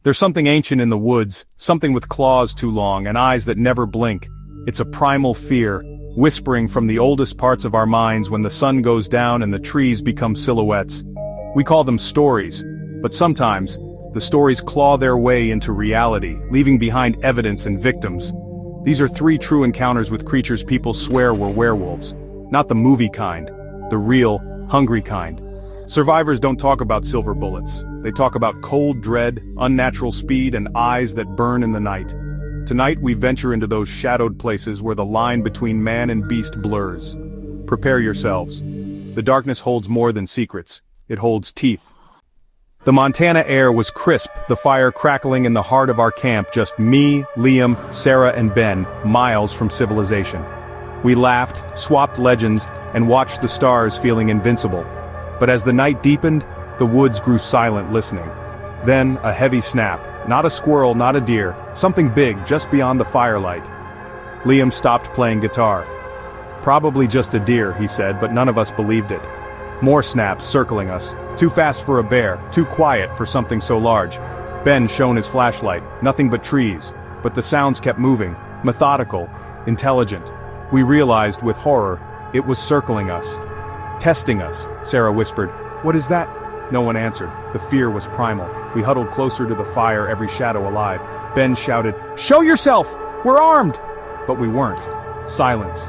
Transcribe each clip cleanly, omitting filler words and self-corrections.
There's something ancient in the woods, something with claws too long and eyes that never blink. It's a primal fear, whispering from the oldest parts of our minds when the sun goes down and the trees become silhouettes. We call them stories, but sometimes, the stories claw their way into reality, leaving behind evidence and victims. These are 3 true encounters with creatures people swear were werewolves. Not the movie kind, the real, hungry kind. Survivors don't talk about silver bullets. They talk about cold dread, unnatural speed, and eyes that burn in the night. Tonight we venture into those shadowed places where the line between man and beast blurs. Prepare yourselves. The darkness holds more than secrets. It holds teeth. The Montana air was crisp, the fire crackling in the heart of our camp, just me, Liam, Sarah, and Ben, miles from civilization. We laughed, swapped legends, and watched the stars feeling invincible. But as the night deepened, the woods grew silent listening. Then, a heavy snap. Not a squirrel, not a deer, something big just beyond the firelight. Liam stopped playing guitar. Probably just a deer, he said, but none of us believed it. More snaps circling us. Too fast for a bear, too quiet for something so large. Ben shone his flashlight, nothing but trees. But the sounds kept moving, methodical, intelligent. We realized, with horror, it was circling us. Testing us, Sarah whispered. What is that? No one answered. The fear was primal. We huddled closer to the fire, every shadow alive. Ben shouted, "Show yourself! We're armed!" But we weren't. Silence.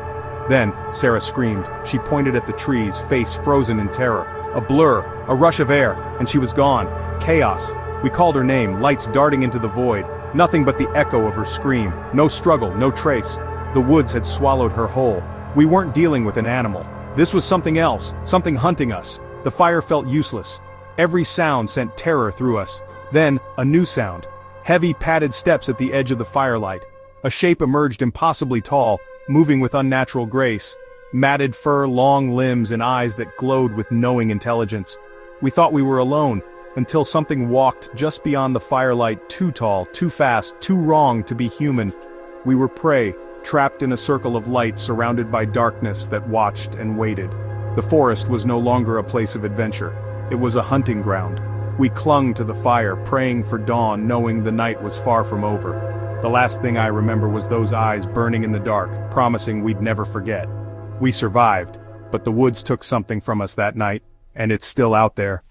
Then, Sarah screamed. She pointed at the trees, face frozen in terror. A blur, a rush of air, and she was gone. Chaos. We called her name, lights darting into the void. Nothing but the echo of her scream. No struggle, no trace. The woods had swallowed her whole. We weren't dealing with an animal. This was something else, something hunting us. The fire felt useless. Every sound sent terror through us. Then, a new sound. Heavy padded steps at the edge of the firelight. A shape emerged impossibly tall, moving with unnatural grace. Matted fur, long limbs, and eyes that glowed with knowing intelligence. We thought we were alone, until something walked just beyond the firelight, too tall, too fast, too wrong to be human. We were prey, trapped in a circle of light surrounded by darkness that watched and waited. The forest was no longer a place of adventure. It was a hunting ground. We clung to the fire, praying for dawn, knowing the night was far from over. The last thing I remember was those eyes burning in the dark, promising we'd never forget. We survived, but the woods took something from us that night, and it's still out there.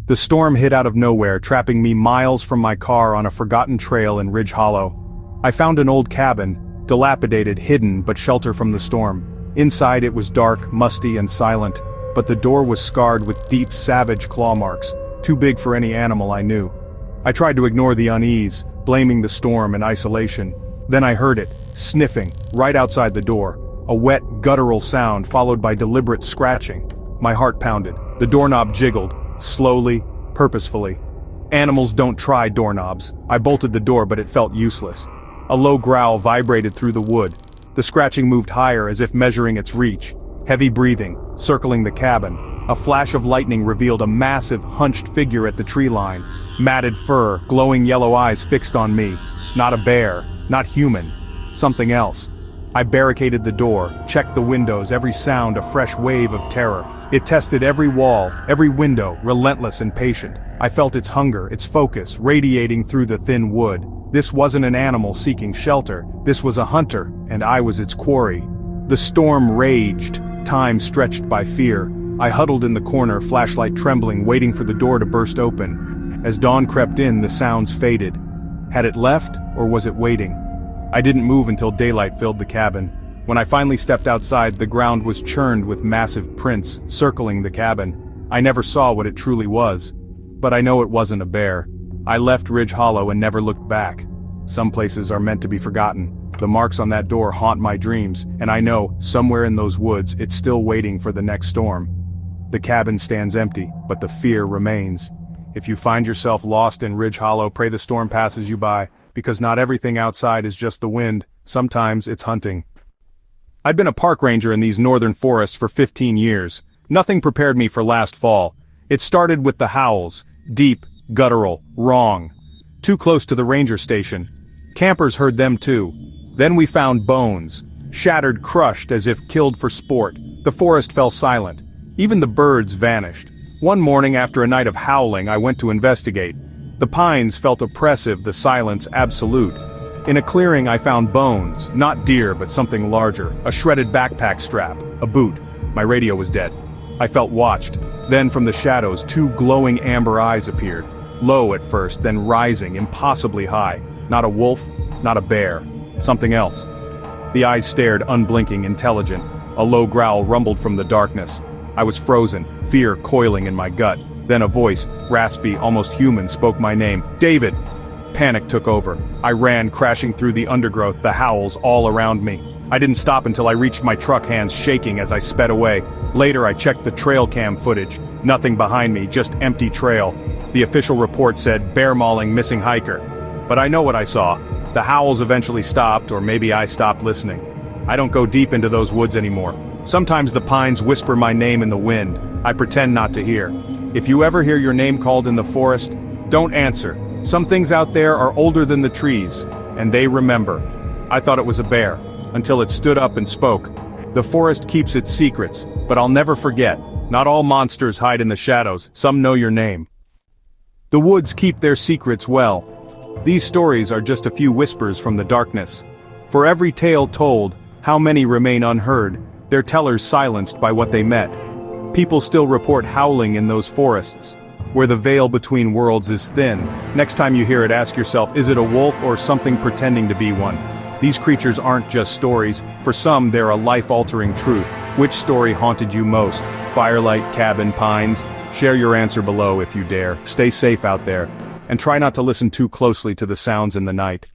The storm hit out of nowhere, trapping me miles from my car on a forgotten trail in Ridge Hollow. I found an old cabin, dilapidated, hidden, but shelter from the storm. Inside it was dark, musty, and silent, but the door was scarred with deep, savage claw marks, too big for any animal I knew. I tried to ignore the unease, blaming the storm and isolation. Then I heard it, sniffing, right outside the door. A wet, guttural sound followed by deliberate scratching. My heart pounded. The doorknob jiggled, slowly, purposefully. Animals don't try doorknobs. I bolted the door, but it felt useless. A low growl vibrated through the wood. The scratching moved higher as if measuring its reach. Heavy breathing, circling the cabin. A flash of lightning revealed a massive, hunched figure at the tree line. Matted fur, glowing yellow eyes fixed on me. Not a bear, not human. Something else. I barricaded the door, checked the windows, every sound a fresh wave of terror. It tested every wall, every window, relentless and patient. I felt its hunger, its focus, radiating through the thin wood. This wasn't an animal seeking shelter. This was a hunter, and I was its quarry. The storm raged, time stretched by fear. I huddled in the corner, flashlight trembling, waiting for the door to burst open. As dawn crept in, the sounds faded. Had it left, or was it waiting? I didn't move until daylight filled the cabin. When I finally stepped outside, the ground was churned with massive prints, circling the cabin. I never saw what it truly was. But I know it wasn't a bear. I left Ridge Hollow and never looked back. Some places are meant to be forgotten. The marks on that door haunt my dreams, and I know, somewhere in those woods, it's still waiting for the next storm. The cabin stands empty, but the fear remains. If you find yourself lost in Ridge Hollow, pray the storm passes you by, because not everything outside is just the wind. Sometimes it's hunting. I'd been a park ranger in these northern forests for 15 years. Nothing prepared me for last fall. It started with the howls. Deep, guttural, wrong. Too close to the ranger station. Campers heard them too. Then we found bones. Shattered, crushed as if killed for sport. The forest fell silent. Even the birds vanished. One morning after a night of howling, I went to investigate. The pines felt oppressive, the silence absolute. In a clearing I found bones, not deer but something larger, a shredded backpack strap, a boot. My radio was dead. I felt watched. Then from the shadows 2 glowing amber eyes appeared. Low at first, then rising, impossibly high. Not a wolf, not a bear. Something else. The eyes stared, unblinking, intelligent. A low growl rumbled from the darkness. I was frozen, fear coiling in my gut. Then a voice, raspy, almost human, spoke my name. David! Panic took over. I ran, crashing through the undergrowth, the howls all around me. I didn't stop until I reached my truck, hands shaking as I sped away. Later I checked the trail cam footage. Nothing behind me, just empty trail. The official report said bear mauling missing hiker. But I know what I saw. The howls eventually stopped, or maybe I stopped listening. I don't go deep into those woods anymore. Sometimes the pines whisper my name in the wind. I pretend not to hear. If you ever hear your name called in the forest, don't answer. Some things out there are older than the trees, and they remember. I thought it was a bear, until it stood up and spoke. The forest keeps its secrets, but I'll never forget. Not all monsters hide in the shadows, some know your name. The woods keep their secrets well. These stories are just a few whispers from the darkness. For every tale told, how many remain unheard, their tellers silenced by what they met. People still report howling in those forests, where the veil between worlds is thin. Next time you hear it, ask yourself, is it a wolf or something pretending to be one? These creatures aren't just stories. For some, they're a life-altering truth. Which story haunted you most? Firelight, cabin, pines? Share your answer below if you dare. Stay safe out there. And try not to listen too closely to the sounds in the night.